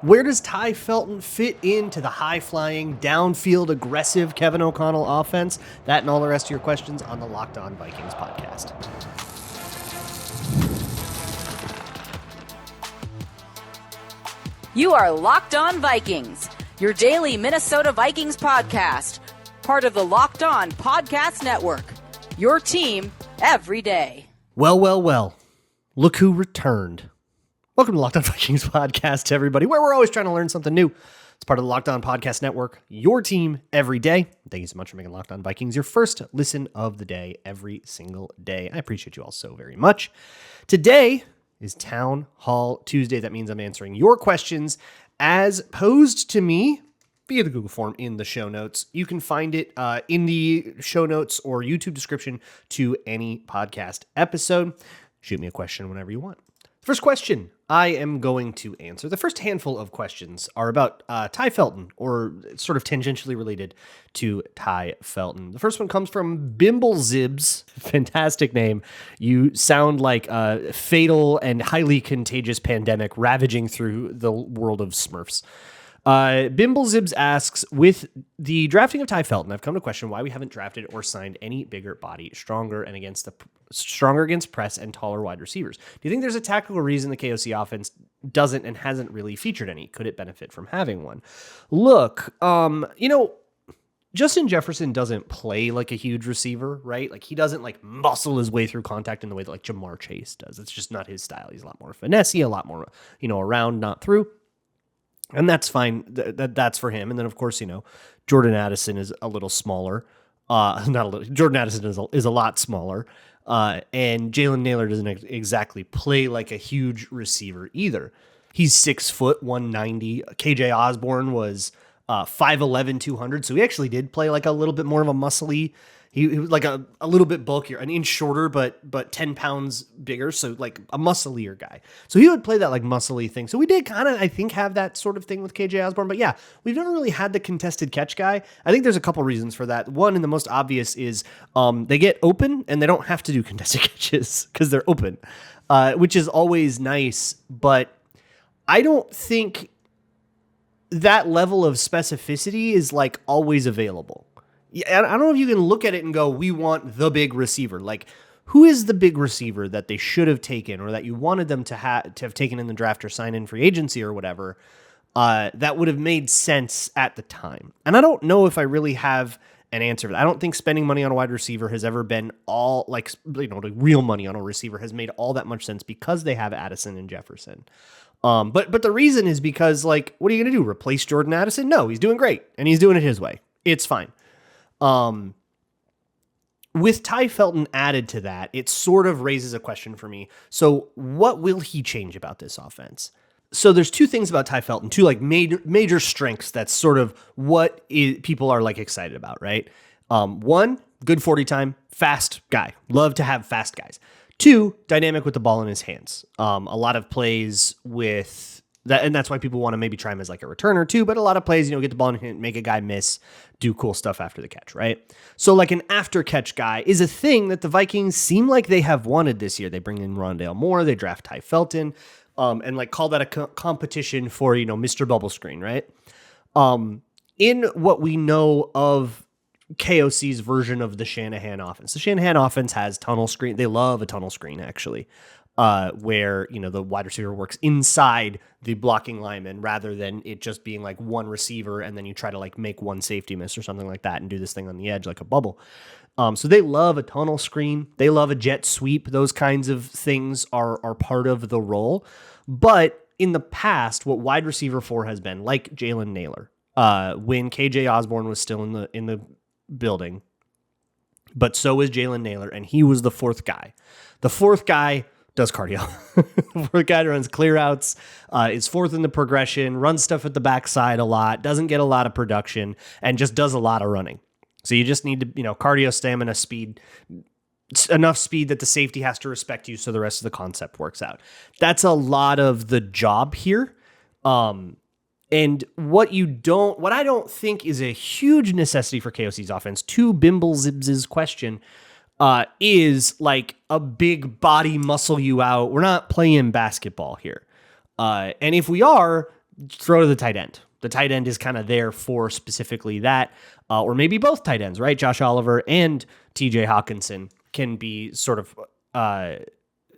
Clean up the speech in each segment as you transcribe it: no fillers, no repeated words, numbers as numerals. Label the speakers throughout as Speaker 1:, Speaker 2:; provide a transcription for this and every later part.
Speaker 1: Where does Tai Felton fit into the high-flying, downfield, aggressive Kevin O'Connell offense? That and all the rest of your questions on the Locked On Vikings podcast.
Speaker 2: You are Locked On Vikings, your daily Minnesota Vikings podcast, part of the Locked On Podcast Network, your team every day.
Speaker 1: Well. Look who returned. Welcome to Locked On Vikings podcast, everybody, where we're always trying to learn something new. It's part of the Locked On Podcast Network, your team every day. Thank you so much for making Locked On Vikings your first listen of the day every single day. I appreciate you all so very much. Today is Townhall Tuesday. That means I'm answering your questions as posed to me via the Google form in the show notes. You can find it in the show notes or YouTube description to any podcast episode. Shoot me a question whenever you want. First question I am going to answer. The first handful of questions are about Tai Felton, or sort of tangentially related to Tai Felton. The first one comes from Bimblezibs. Fantastic name. You sound like a fatal and highly contagious pandemic ravaging through the world of Smurfs. Bimblezibs asks, with the drafting of Tai Felton, I've come to question why we haven't drafted or signed any bigger body, stronger against press and taller wide receivers. Do you think there's a tactical reason the KOC offense doesn't and hasn't really featured any? Could it benefit from having one? Look, Justin Jefferson doesn't play like a huge receiver, right? Like, he doesn't like muscle his way through contact in the way that like Jamar Chase does. It's just not his style. He's a lot more finessey, a lot more, around, not through. And that's fine. That's for him. And then, of course, Jordan Addison is a little smaller. Jordan Addison is a lot smaller. And Jalen Nailor doesn't exactly play like a huge receiver either. He's 6 foot, 190. KJ Osborne was 5'11", 200. So he actually did play like a little bit more of a muscly. He was like a little bit bulkier, an inch shorter, but 10 pounds bigger. So like a musclier guy. So he would play that like muscly thing. So we did kind of, I think, have that sort of thing with KJ Osborne. But yeah, we've never really had the contested catch guy. I think there's a couple reasons for that. One, and the most obvious, is they get open and they don't have to do contested catches because they're open, which is always nice. But I don't think that level of specificity is like always available. I don't know if you can look at it and go, we want the big receiver. Like, who is the big receiver that they should have taken or that you wanted them to have taken in the draft or sign in free agency or whatever, that would have made sense at the time? And I don't know if I really have an answer for that. I don't think spending money on a wide receiver has ever been all like real money on a receiver has made all that much sense because they have Addison and Jefferson. But the reason is because, like, what are you going to do? Replace Jordan Addison? No, he's doing great and he's doing it his way. It's fine. With Tai Felton added to that, it sort of raises a question for me. So what will he change about this offense? So there's two things about Tai Felton, two like major strengths. That's sort of what people are like excited about, right? One, good 40 time, fast guy. Love to have fast guys. Two, dynamic with the ball in his hands. A lot of plays with that, and that's why people want to maybe try him as like a returner too. But a lot of plays, get the ball in hand, make a guy miss, do cool stuff after the catch, right? So like an after catch guy is a thing that the Vikings seem like they have wanted this year. They bring in Rondale Moore, they draft Tai Felton, and like call that a competition for Mr. Bubble Screen, right? In what we know of KOC's version of the Shanahan offense, the Shanahan offense has tunnel screen. They love a tunnel screen actually. Where, the wide receiver works inside the blocking lineman rather than it just being like one receiver and then you try to like make one safety miss or something like that and do this thing on the edge like a bubble. So they love a tunnel screen. They love a jet sweep. Those kinds of things are part of the role. But in the past, what wide receiver 4 has been, like Jalen Nailor, when KJ Osborne was still in the building, but so was Jalen Nailor, and he was the fourth guy. The fourth guy does cardio. The fourth guy runs clear outs, is fourth in the progression, runs stuff at the backside a lot, doesn't get a lot of production, and just does a lot of running. So you just need to, cardio, stamina, speed, enough speed that the safety has to respect you so the rest of the concept works out. That's a lot of the job here. And what I don't think is a huge necessity for KOC's offense, to Bimblezibs' question, is like a big body muscle you out. We're not playing basketball here. And if we are, throw to the tight end. The tight end is kind of there for specifically that, or maybe both tight ends, right? Josh Oliver and TJ Hawkinson can be sort of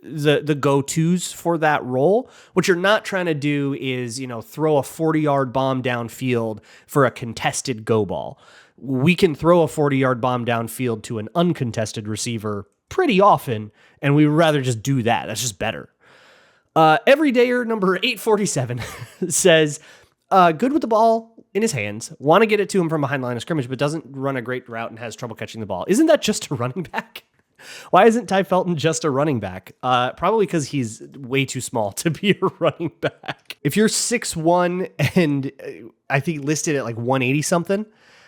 Speaker 1: the go-tos for that role. What you're not trying to do is, throw a 40-yard bomb downfield for a contested go ball. We can throw a 40-yard bomb downfield to an uncontested receiver pretty often, and we would rather just do that. That's just better. Everydayer number 847 says, good with the ball in his hands, want to get it to him from behind the line of scrimmage, but doesn't run a great route and has trouble catching the ball. Isn't that just a running back? Why isn't Tai Felton just a running back? Probably because he's way too small to be a running back. If you're 6'1" and I think listed at like 180 something,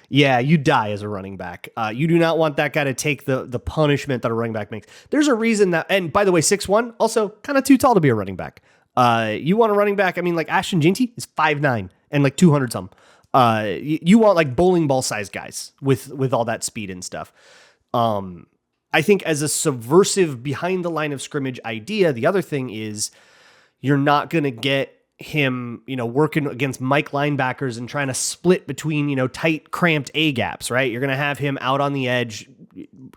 Speaker 1: yeah, you die as a running back. You do not want that guy to take the punishment that a running back makes. There's a reason that, and by the way, 6'1", also kind of too tall to be a running back. You want a running back, like Ashton Jeanty is 5'9" and like 200 some. You want like bowling ball sized guys with all that speed and stuff. I think as a subversive behind the line of scrimmage idea, the other thing is you're not going to get him, working against Mike linebackers and trying to split between, tight, cramped A gaps, right? You're going to have him out on the edge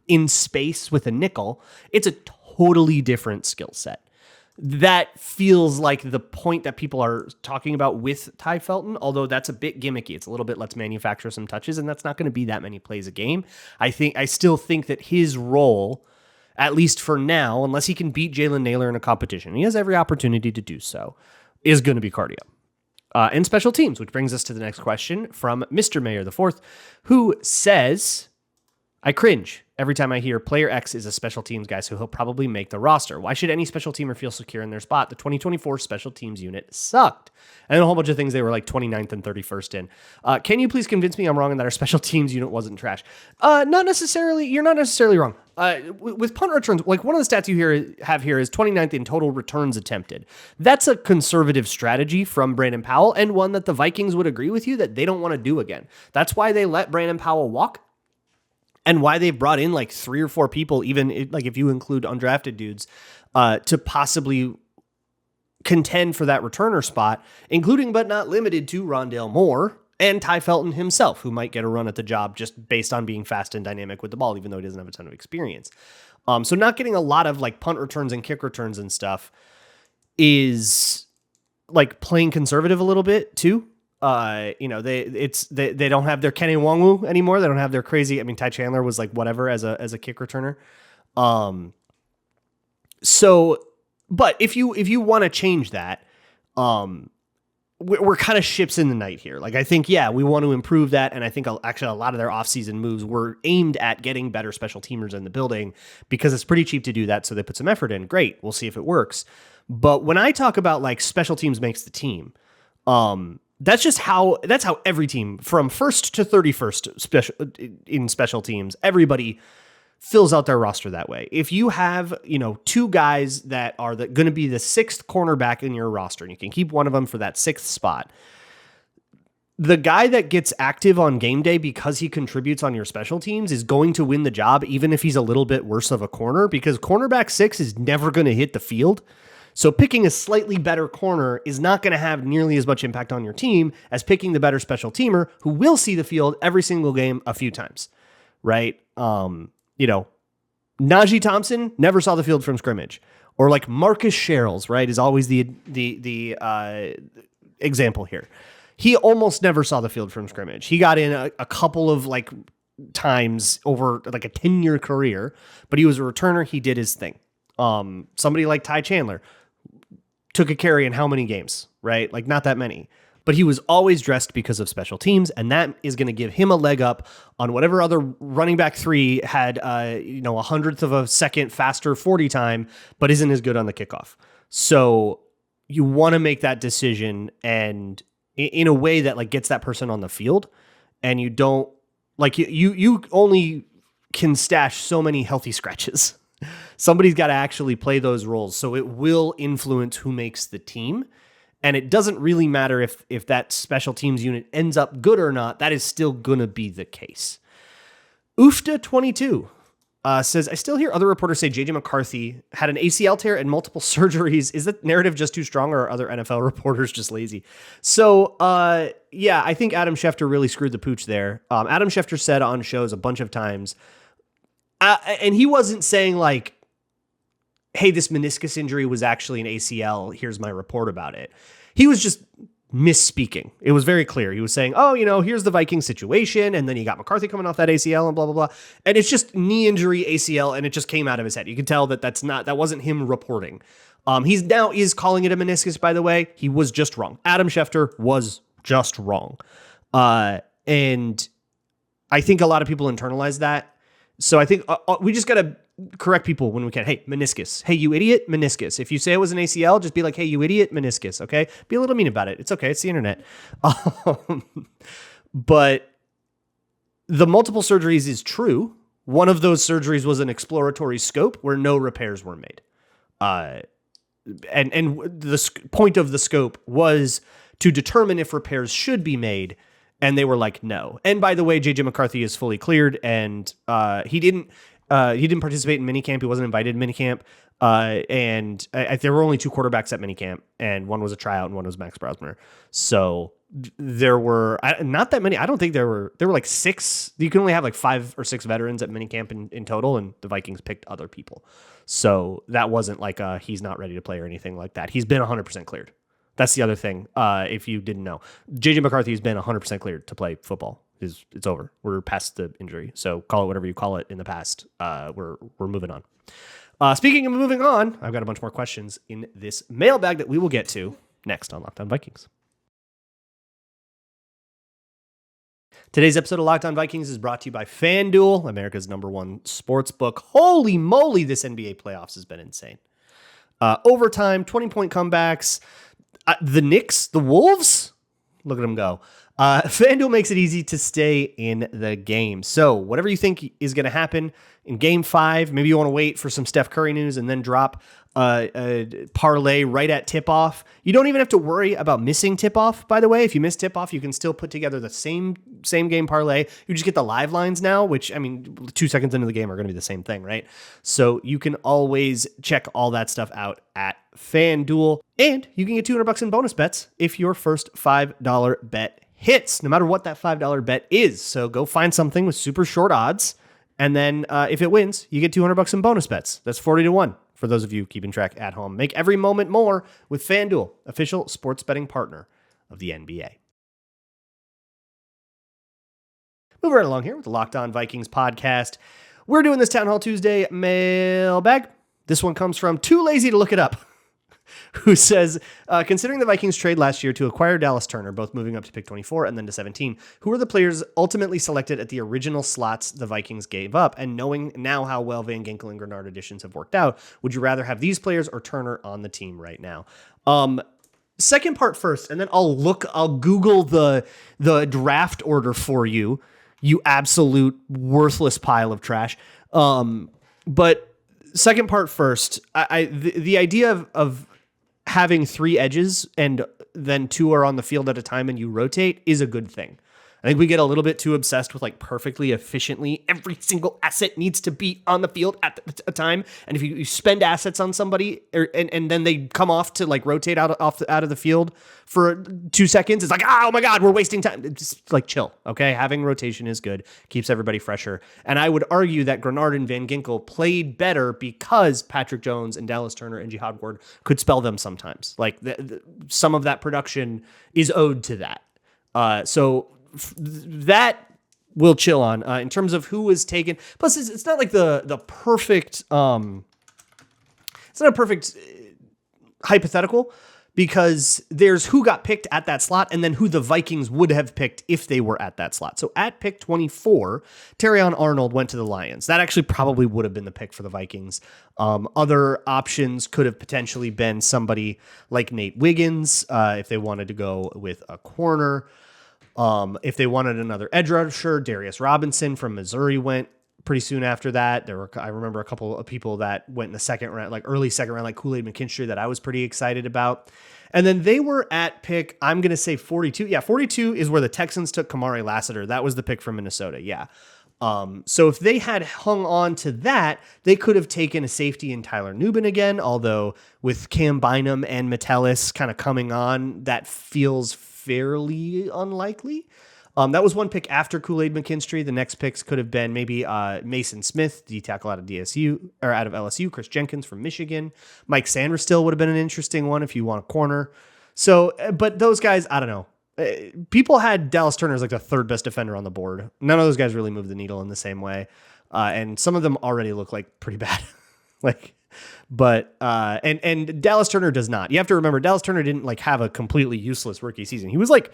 Speaker 1: in space with a nickel. It's a totally different skill set. That feels like the point that people are talking about with Tai Felton, although that's a bit gimmicky. It's a little bit, let's manufacture some touches, and that's not going to be that many plays a game. I still think that his role, at least for now, unless he can beat Jalen Naylor in a competition, he has every opportunity to do so, is going to be cardio. And special teams, which brings us to the next question from Mr. Mayor IV, who says, I cringe every time I hear player X is a special teams guy, so he'll probably make the roster. Why should any special teamer feel secure in their spot? The 2024 special teams unit sucked. And a whole bunch of things they were like 29th and 31st in. Can you please convince me I'm wrong and that our special teams unit wasn't trash? Not necessarily. You're not necessarily wrong. With punt returns, like one of the stats you have here is 29th in total returns attempted. That's a conservative strategy from Brandon Powell, and one that the Vikings would agree with you that they don't want to do again. That's why they let Brandon Powell walk. And why they've brought in like 3 or 4 people, even like if you include undrafted dudes, to possibly contend for that returner spot, including but not limited to Rondale Moore and Tai Felton himself, who might get a run at the job just based on being fast and dynamic with the ball, even though he doesn't have a ton of experience. So not getting a lot of like punt returns and kick returns and stuff is like playing conservative a little bit too. They don't have their Kenny Nwangwu anymore. They don't have their crazy. Ty Chandler was like whatever as a kick returner. But if you want to change that, we're kind of ships in the night here. Like, I think, yeah, we want to improve that. And I think actually a lot of their offseason moves were aimed at getting better special teamers in the building because it's pretty cheap to do that. So they put some effort in. Great. We'll see if it works. But when I talk about like special teams makes the team, that's how every team from 1st to 31st special teams, everybody fills out their roster that way. If you have, 2 guys that are going to be the 6th cornerback in your roster, and you can keep one of them for that 6th spot, the guy that gets active on game day because he contributes on your special teams is going to win the job, even if he's a little bit worse of a corner, because cornerback 6 is never going to hit the field. So picking a slightly better corner is not going to have nearly as much impact on your team as picking the better special teamer who will see the field every single game a few times, right? Najee Thompson never saw the field from scrimmage, or like Marcus Sherrills, right, is always the example here. He almost never saw the field from scrimmage. He got in a couple of like times over like a 10-year career, but he was a returner. He did his thing. Somebody like Ty Chandler took a carry in how many games, right? Like not that many, but he was always dressed because of special teams. And that is going to give him a leg up on whatever other running back 3 had, 100th of a second faster 40 time, but isn't as good on the kickoff. So you want to make that decision and in a way that like gets that person on the field, and you don't like, you only can stash so many healthy scratches. Somebody's got to actually play those roles. So it will influence who makes the team. And it doesn't really matter if that special teams unit ends up good or not. That is still going to be the case. Oofta 22 says, I still hear other reporters say J.J. McCarthy had an ACL tear and multiple surgeries. Is that narrative just too strong, or are other NFL reporters just lazy? So, yeah, I think Adam Schefter really screwed the pooch there. Adam Schefter said on shows a bunch of times, and he wasn't saying like, hey, this meniscus injury was actually an ACL. Here's my report about it. He was just misspeaking. It was very clear. He was saying, oh, here's the Vikings situation. And then you got McCarthy coming off that ACL and blah, blah, blah. And it's just knee injury ACL. And it just came out of his head. You can tell that that wasn't him reporting. He's now is calling it a meniscus, by the way. He was just wrong. Adam Schefter was just wrong. And I think a lot of people internalize that. So I think we just got to correct people when we can. Hey, meniscus. Hey, you idiot, meniscus. If you say it was an ACL, just be like, hey, you idiot, meniscus. Okay. Be a little mean about it. It's okay. It's the internet. But the multiple surgeries is true. One of those surgeries was an exploratory scope where no repairs were made. And the point of the scope was to determine if repairs should be made. And they were like, no. And by the way, J.J. McCarthy is fully cleared, and he didn't participate in minicamp. He wasn't invited to minicamp. And there were only 2 quarterbacks at minicamp, and one was a tryout and one was Max Brosmer. So there were not that many. I don't think there were like 6. You can only have like 5 or 6 veterans at minicamp in total, and the Vikings picked other people. So that wasn't like he's not ready to play or anything like that. He's been 100% cleared. That's the other thing. If you didn't know, J.J. McCarthy has been 100% cleared to play football. It's over. We're past the injury. So call it whatever you call it in the past. We're moving on. Speaking of moving on, I've got a bunch more questions in this mailbag that we will get to next on Locked On Vikings. Today's episode of Locked On Vikings is brought to you by FanDuel, America's #1 sportsbook. Holy moly, this NBA playoffs has been insane. Overtime, 20-point comebacks. The Knicks, the Wolves, look at them go. FanDuel makes it easy to stay in the game. So whatever you think is going to happen in Game 5, maybe you want to wait for some Steph Curry news and then drop a parlay right at tip-off. You don't even have to worry about missing tip-off, by the way. If you miss tip-off, you can still put together the same game parlay. You just get the live lines now, which, 2 seconds into the game are going to be the same thing, right? So you can always check all that stuff out at FanDuel. And you can get $200 in bonus bets if your first $5 bet hits, no matter what that $5 bet is. So go find something with super short odds. And then if it wins, you get $200 in bonus bets. That's 40-1 for those of you keeping track at home. Make every moment more with FanDuel, official sports betting partner of the NBA. Moving right along here with the Locked On Vikings podcast. We're doing this Townhall Tuesday mailbag. This one comes from Too Lazy to Look It Up, who says, considering the Vikings trade last year to acquire Dallas Turner, both moving up to pick 24 and then to 17, who were the players ultimately selected at the original slots the Vikings gave up? And knowing now how well Van Ginkel and Grenard additions have worked out, would you rather have these players or Turner on the team right now? Second part first, and then I'll Google the draft order for you, you absolute worthless pile of trash. But second part first, the idea of having 3 edges and then 2 are on the field at a time and you rotate is a good thing. I think we get a little bit too obsessed with like perfectly efficiently every single asset needs to be on the field at a time. And if you spend assets on somebody and then they come off to like rotate out of the field for 2 seconds, it's like, oh my God, we're wasting time. Just like chill. Okay. Having rotation is good. Keeps everybody fresher. And I would argue that Grenard and Van Ginkel played better because Patrick Jones and Dallas Turner and Jihad Ward could spell them sometimes. Like some of that production is owed to that. So that we'll chill on in terms of who was taken. Plus, it's not like the perfect. It's not a perfect hypothetical because there's who got picked at that slot and then who the Vikings would have picked if they were at that slot. So at pick 24, Terrion Arnold went to the Lions. That actually probably would have been the pick for the Vikings. Other options could have potentially been somebody like Nate Wiggins if they wanted to go with a corner. If they wanted another edge rusher, Darius Robinson from Missouri went pretty soon after that. I remember a couple of people that went in the second round, like early second round, like Kool-Aid McKinstry that I was pretty excited about. And then they were at pick, I'm going to say 42. Yeah, 42 is where the Texans took Kamari Lassiter. That was the pick from Minnesota. Yeah. So if they had hung on to that, they could have taken a safety in Tyler Nubin again, although with Cam Bynum and Metellus kind of coming on, that feels fairly unlikely. That was one pick after Kool-Aid McKinstry. The next picks could have been maybe Mason Smith, D tackle out of DSU or out of LSU, Chris Jenkins from Michigan. Mike Sanders still would have been an interesting one if you want a corner. So, but those guys, I don't know. People had Dallas Turner as like the third best defender on the board. None of those guys really moved the needle in the same way. And some of them already look like pretty bad. And Dallas Turner does not. You have to remember, Dallas Turner didn't like have a completely useless rookie season. He was like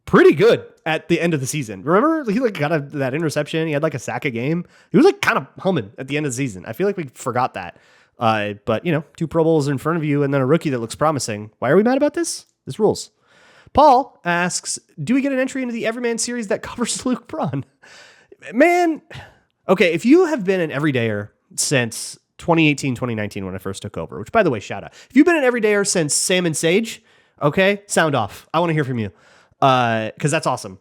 Speaker 1: pretty good at the end of the season. Remember, he like got that interception. He had like a sack a game. He was like kind of humming at the end of the season. I feel like we forgot that. But you know, 2 Pro Bowls in front of you and then a rookie that looks promising. Why are we mad about this? This rules. Paul asks, do we get an entry into the Everyman series that covers Luke Braun? Man, okay, if you have been an everydayer since 2018, 2019 when I first took over, which by the way, shout out. If you've been an everydayer since Sam and Sage, okay, sound off. I want to hear from you because that's awesome.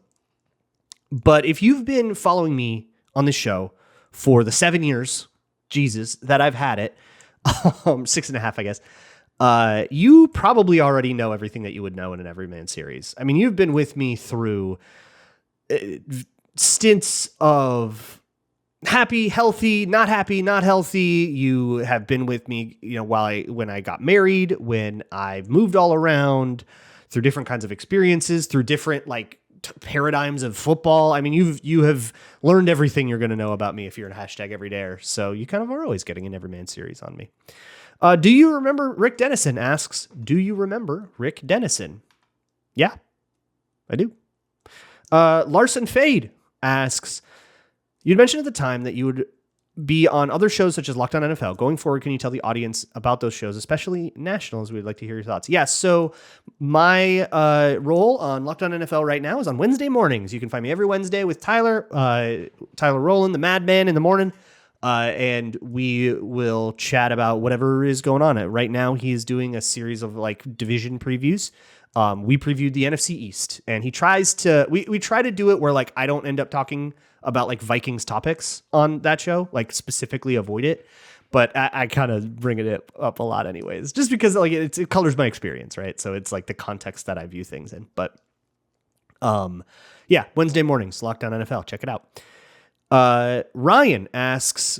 Speaker 1: But if you've been following me on this show for the 7 years, Jesus, that I've had it, 6.5, I guess, you probably already know everything that you would know in an Everyman series. I mean, you've been with me through stints of happy, healthy, not healthy. You have been with me, you know, when I got married, when I've moved all around through different kinds of experiences, through different like paradigms of football. I mean, you have learned everything you're going to know about me if you're in #everydayer. So you kind of are always getting an Everyman series on me. Do you remember Rick Dennison asks, do you remember Rick Dennison? Yeah, I do. Larson Fade asks, you'd mentioned at the time that you would be on other shows such as Locked On NFL. Going forward, can you tell the audience about those shows, especially nationals? We'd like to hear your thoughts. Yeah, so my role on Locked On NFL right now is on Wednesday mornings. You can find me every Wednesday with Tyler Rowland, the Madman, in the morning. And we will chat about whatever is going on. Right now, he is doing a series of like division previews. We previewed the NFC East, and he tries to. We try to do it where like I don't end up talking about like Vikings topics on that show, like specifically avoid it. But I kind of bring it up a lot, anyways, just because like it colors my experience, right? So it's like the context that I view things in. But yeah, Wednesday mornings, Locked On NFL. Check it out. Ryan asks,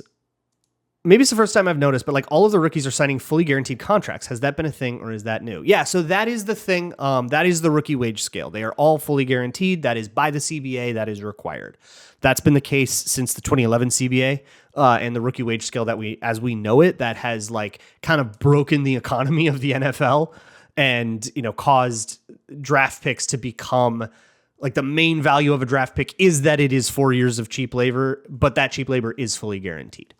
Speaker 1: maybe it's the first time I've noticed, but like all of the rookies are signing fully guaranteed contracts. Has that been a thing or is that new? Yeah, so that is the thing. That is the rookie wage scale. They are all fully guaranteed. That is by the CBA. That is required. That's been the case since the 2011 CBA and the rookie wage scale that as we know it, that has like kind of broken the economy of the NFL and, you know, caused draft picks to become like the main value of a draft pick is that it is 4 years of cheap labor, but that cheap labor is fully guaranteed.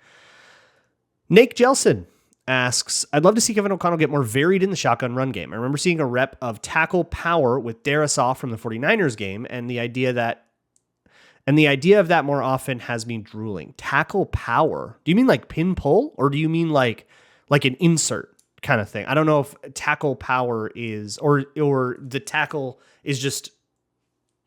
Speaker 1: Nate Jelson asks, I'd love to see Kevin O'Connell get more varied in the shotgun run game. I remember seeing a rep of tackle power with Darisaw from the 49ers game, and the idea of that more often has me drooling. Tackle power. Do you mean like pin pull, or do you mean like an insert kind of thing? I don't know if tackle power is or the tackle is just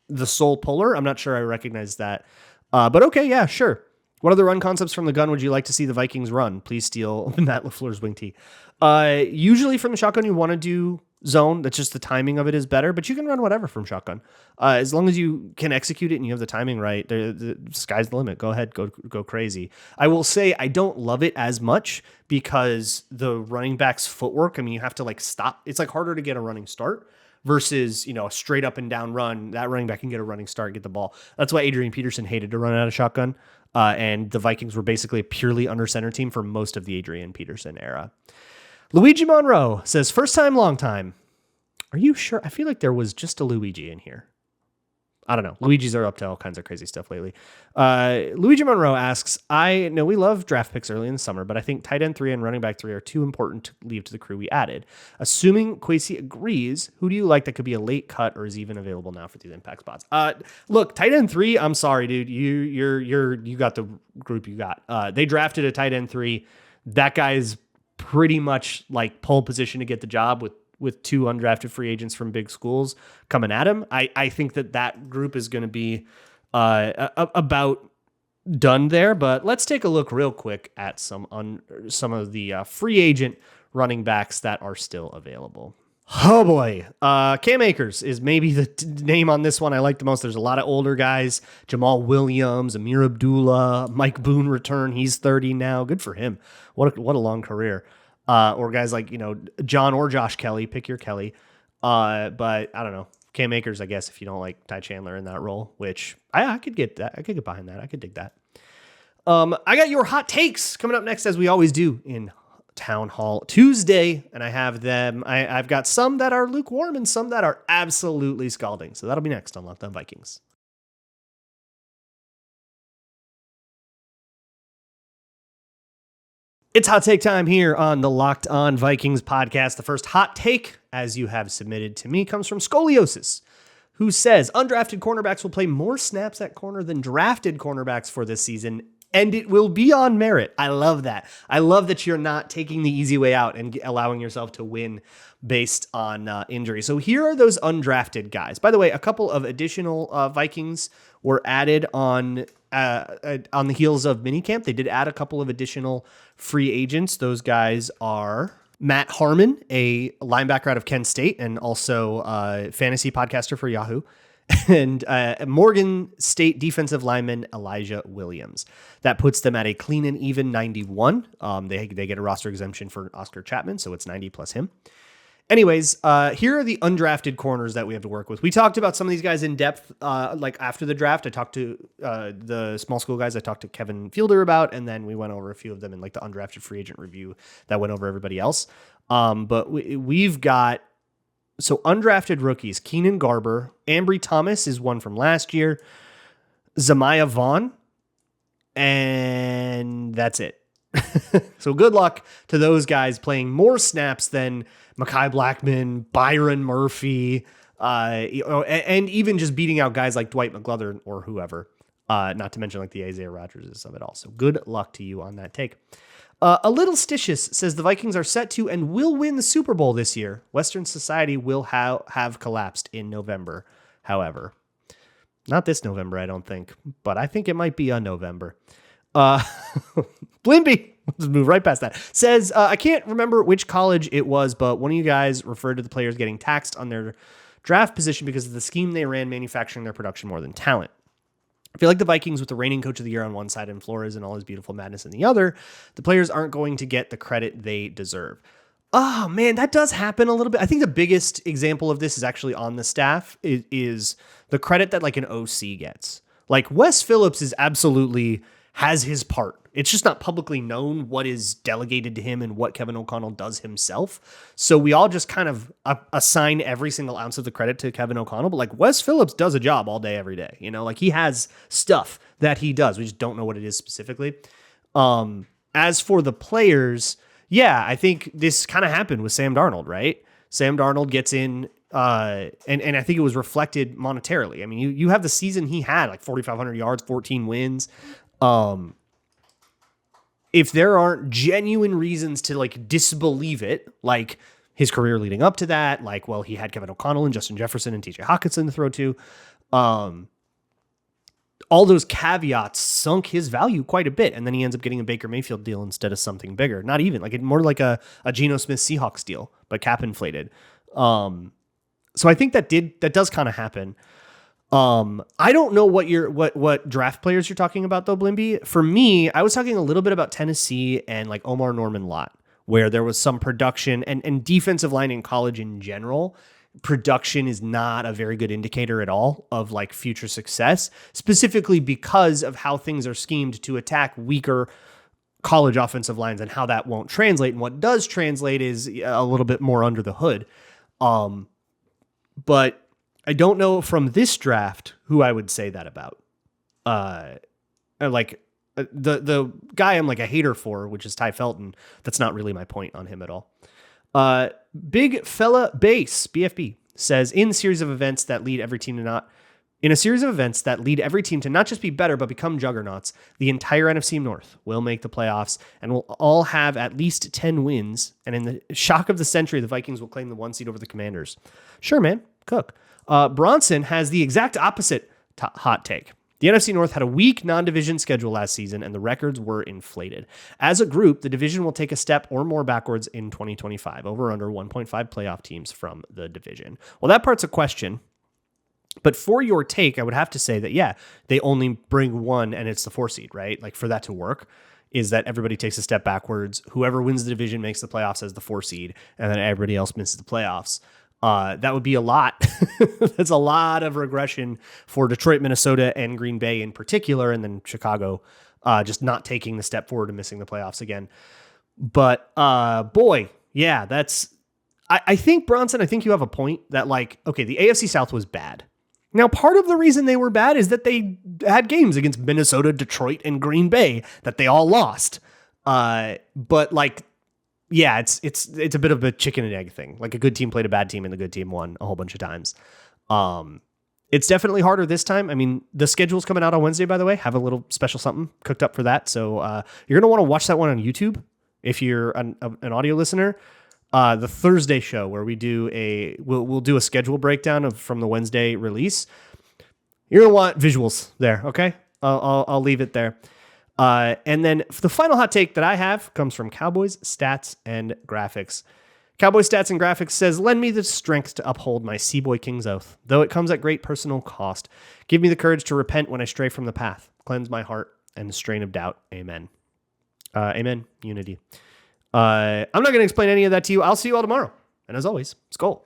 Speaker 1: the sole puller. I'm not sure I recognize that. But okay, yeah, sure. What other run concepts from the gun would you like to see the Vikings run? Please steal Matt LaFleur's wing tee. Usually from the shotgun, you want to do zone. That's just the timing of it is better, but you can run whatever from shotgun. As long as you can execute it and you have the timing right, the sky's the limit. Go ahead, go crazy. I will say I don't love it as much because the running back's footwork, I mean, you have to like stop. It's like harder to get a running start versus, you know, a straight up and down run. That running back can get a running start, get the ball. That's why Adrian Peterson hated to run out of shotgun. And the Vikings were basically a purely under center team for most of the Adrian Peterson era. Luigi Monroe says, first time, long time. Are you sure? I feel like there was just a Luigi in here. I don't know. Luigi's are up to all kinds of crazy stuff lately. Luigi Monroe asks, I know we love draft picks early in the summer, but I think tight end 3 and running back 3 are too important to leave to the crew we added. Assuming Kwesi agrees, who do you like that could be a late cut or is even available now for these impact spots? Look, tight end 3, I'm sorry, dude. You got the group you got. They drafted a tight end 3. That guy's pretty much like pole position to get the job with 2 undrafted free agents from big schools coming at him. I think that group is going to be about done there, but let's take a look real quick at some of the free agent running backs that are still available. Oh boy. Cam Akers is maybe the name on this one I like the most. There's a lot of older guys. Jamal Williams, Amir Abdullah, Mike Boone return. He's 30 now. Good for him. What a long career. Or guys like, John or Josh Kelly, pick your Kelly. But I don't know. Cam Akers, I guess, if you don't like Ty Chandler in that role, which I could get that. I could get behind that. I could dig that. I got your hot takes coming up next, as we always do in Townhall Tuesday, and I have them. I've got some that are lukewarm and some that are absolutely scalding. So that'll be next on Locked On Vikings. It's hot take time here on the Locked On Vikings podcast. The first hot take, as you have submitted to me, comes from Scoliosis, who says undrafted cornerbacks will play more snaps at corner than drafted cornerbacks for this season, and it will be on merit. I love that. I love that you're not taking the easy way out and allowing yourself to win based on injury. So here are those undrafted guys. By the way, a couple of additional Vikings were added on the heels of minicamp. They did add a couple of additional free agents. Those guys are Matt Harmon, a linebacker out of Kent State and also a fantasy podcaster for Yahoo, and Morgan State defensive lineman Elijah Williams. That puts them at a clean and even 91. They get a roster exemption for Oscar Chapman, so it's 90 plus him. Anyways, here are the undrafted corners that we have to work with. We talked about some of these guys in depth, like after the draft. I talked to the small school guys. I talked to Kevin Fielder about, and then we went over a few of them in like the undrafted free agent review that went over everybody else. But we've got, so undrafted rookies, Keenan Garber, Ambry Thomas is one from last year, Zamiah Vaughn, and that's it. So good luck to those guys playing more snaps than Mekhi Blackman, Byron Murphy, and even just beating out guys like Dwight McGlothern or whoever, not to mention like the Isaiah Rodgerses of it all. So good luck to you on that take. A Little Stitious says the Vikings are set to and will win the Super Bowl this year. Western society will have collapsed in November, however. Not this November, I don't think, but I think it might be on November. Blimby, let's move right past that, says, I can't remember which college it was, but one of you guys referred to the players getting taxed on their draft position because of the scheme they ran manufacturing their production more than talent. I feel like the Vikings, with the reigning coach of the year on one side and Flores and all his beautiful madness in the other, the players aren't going to get the credit they deserve. Oh, man, that does happen a little bit. I think the biggest example of this is actually on the staff is the credit that like an OC gets. Like Wes Phillips is absolutely has his part. It's just not publicly known what is delegated to him and what Kevin O'Connell does himself. So we all just kind of assign every single ounce of the credit to Kevin O'Connell. But like Wes Phillips does a job all day, every day. Like he has stuff that he does. We just don't know what it is specifically. As for the players, yeah, I think this kind of happened with Sam Darnold, right? Sam Darnold gets in, and I think it was reflected monetarily. I mean, you have the season he had, like 4,500 yards, 14 wins. If there aren't genuine reasons to like disbelieve it, like his career leading up to that, like, well, he had Kevin O'Connell and Justin Jefferson and TJ Hockenson to throw to, all those caveats sunk his value quite a bit. And then he ends up getting a Baker Mayfield deal instead of something bigger. Not even like more like a Geno Smith Seahawks deal, but cap inflated. So I think that does kind of happen. I don't know what draft players you're talking about though, Blimby. For me, I was talking a little bit about Tennessee and like Omar Norman Lott, where there was some production and defensive line in college in general. Production is not a very good indicator at all of like future success, specifically because of how things are schemed to attack weaker college offensive lines and how that won't translate. And what does translate is a little bit more under the hood. But I don't know from this draft who I would say that about. The guy I'm like a hater for, which is Tai Felton. That's not really my point on him at all. Big Fella Base, BFB, says in a series of events that lead every team to not just be better, but become juggernauts, the entire NFC North will make the playoffs and will all have at least 10 wins. And in the shock of the century, the Vikings will claim the 1 seed over the Commanders. Sure, man. Cook. Bronson has the exact opposite hot take. The NFC North had a weak non-division schedule last season, and the records were inflated. As a group, the division will take a step or more backwards in 2025, over under 1.5 playoff teams from the division. Well, that part's a question. But for your take, I would have to say that, yeah, they only bring one, and it's the 4 seed, right? Like, for that to work, is that everybody takes a step backwards. Whoever wins the division makes the playoffs as the 4 seed, and then everybody else misses the playoffs. That would be a lot. That's a lot of regression for Detroit, Minnesota, and Green Bay in particular, and then Chicago just not taking the step forward and missing the playoffs again. But boy, yeah, that's... I think, Bronson, I think you have a point that, like, okay, the AFC South was bad. Now, part of the reason they were bad is that they had games against Minnesota, Detroit, and Green Bay that they all lost. But, like, yeah, it's a bit of a chicken and egg thing. Like, a good team played a bad team and the good team won a whole bunch of times. It's definitely harder this time. I mean, the schedule's coming out on Wednesday, by the way. Have a little special something cooked up for that. So you're going to want to watch that one on YouTube if you're an audio listener. The Thursday show where we do we'll do a schedule breakdown from the Wednesday release. You're going to want visuals there. Okay. I'll leave it there. And then the final hot take that I have comes from Cowboys Stats and Graphics. Cowboys Stats and Graphics says, lend me the strength to uphold my Seaboy King's oath, though it comes at great personal cost. Give me the courage to repent when I stray from the path. Cleanse my heart and the strain of doubt. Amen. Amen. Unity. I'm not going to explain any of that to you. I'll see you all tomorrow. And as always, Skol.